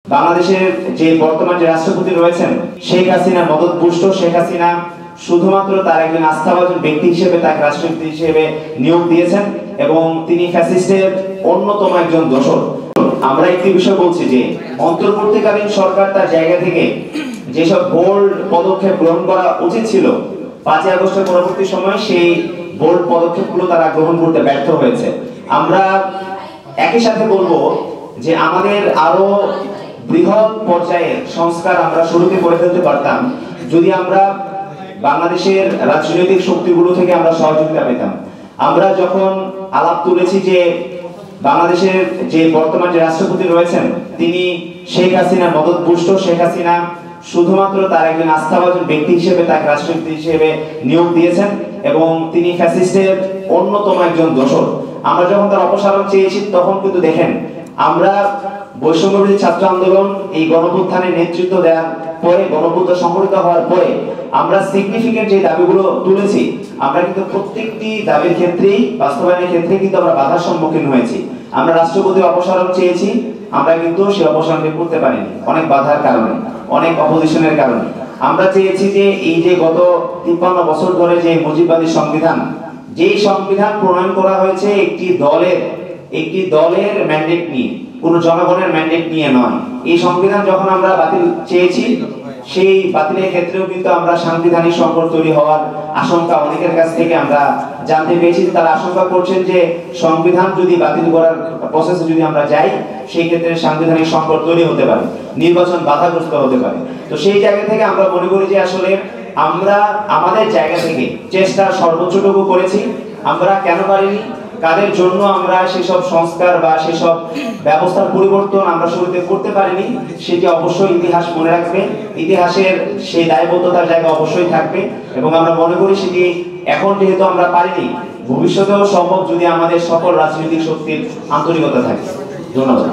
বাংলাদেশের যে বর্তমান যে রাষ্ট্রপতি রয়েছেন শেখ হাসিনা মদতপুষ্ট শেখ হাসিনা শুধুমাত্র তার একজন আস্থাভাজন ব্যক্তি হিসেবে তাকে রাষ্ট্রপতি হিসেবে নিয়োগ দিয়েছেন এবং তিনি ফ্যাসিস্টের অন্যতম একজন দোসর। আমরা একটি বিষয় বলছি যে অন্তর্বর্তীকালীন সরকার তার জায়গা থেকে যেসব বোল্ড পদক্ষেপ গ্রহণ করা উচিত ছিল 5 আগস্টের পরবর্তী সময় সেই বোল্ড পদক্ষেপগুলো তারা গ্রহণ করতে ব্যর্থ হয়েছে। আমরা একই সাথে বলবো যে আমাদের আরো বৃহৎ পর্যায়ে সংস্কার আমরা শুরুতে করে ফেলতে পারতাম যদি আমরা বাংলাদেশের রাজনৈতিক শক্তিগুলো থেকে আমরা সহযোগিতা পেতাম। আমরা যখন আলাপ তুলেছি যে বাংলাদেশের যে বর্তমান যে রাষ্ট্রপতি রয়েছেন তিনি শেখ হাসিনা মদতপুষ্ট শেখ হাসিনা শুধুমাত্র তার একজন আস্থাভাজন ব্যক্তি হিসেবে তাকে রাষ্ট্রপতি হিসেবে নিয়োগ দিয়েছেন এবং তিনি ফ্যাসিস্টের অন্যতম একজন দোসর। আমরা যখন তার অপসারণ চেয়েছি তখন কিন্তু দেখেন আমরা বৈষম্যবিরোধী ছাত্র আন্দোলন এই গণঅভ্যুত্থানের নেতৃত্ব দেওয়ার পরে গণঅভ্যুত্থান সংগঠিত হওয়ার পরে আমরা সিগনিফিকেন্ট যে দাবিগুলো তুলেছি আমরা কিন্তু প্রত্যেকটি দাবির ক্ষেত্রেই বাস্তবায়নের ক্ষেত্রে কিন্তু আমরা বাধার সম্মুখীন হয়েছি। আমরা রাষ্ট্রপতির অপসারণ চেয়েছি আমরা কিন্তু সেই অপসারণটি করতে পারিনি অনেক বাধার কারণে অনেক অপোজিশনের কারণে। আমরা চেয়েছি যে এই যে গত 53 বছর ধরে যে মুজিববাদী সংবিধান যেই সংবিধান প্রণয়ন করা হয়েছে একটি দলের ম্যান্ডেট নিয়ে কোন জনগণের ম্যান্ডেট নিয়ে নয়। এই সংবিধান যখন আমরা বাতিল চেয়েছি সেই বাতিলের ক্ষেত্রেও কিন্তু আমরা সাংবিধানিক সংকট তৈরি হওয়ার আশঙ্কা অনেকের কাছ থেকে আমরা জানতে পেরেছি। তারা আশঙ্কা করছেন যে সংবিধান যদি বাতিল করার প্রসেসে যদি আমরা যাই সেই ক্ষেত্রে সাংবিধানিক সংকট তৈরি হতে পারে, নির্বাচন বাধাগ্রস্ত হতে পারে। তো সেই জায়গা থেকে আমরা মনে করি যে আসলে আমরা আমাদের জায়গা থেকে চেষ্টা সর্বোচ্চটুকু করেছি। আমরা কেন পারিনি, কাদের জন্য আমরা সেসব সংস্কার বা সেসব ব্যবস্থার পরিবর্তন আমরা শুরুতে করতে পারিনি সেটি অবশ্যই ইতিহাস মনে রাখবে, ইতিহাসের সেই দায়বদ্ধতার জায়গা অবশ্যই থাকবে এবং আমরা মনে করি সেটি এখন যেহেতু আমরা পারিনি ভবিষ্যতেও সম্ভব যদি আমাদের সকল রাজনৈতিক শক্তির আন্তরিকতা থাকে। ধন্যবাদ।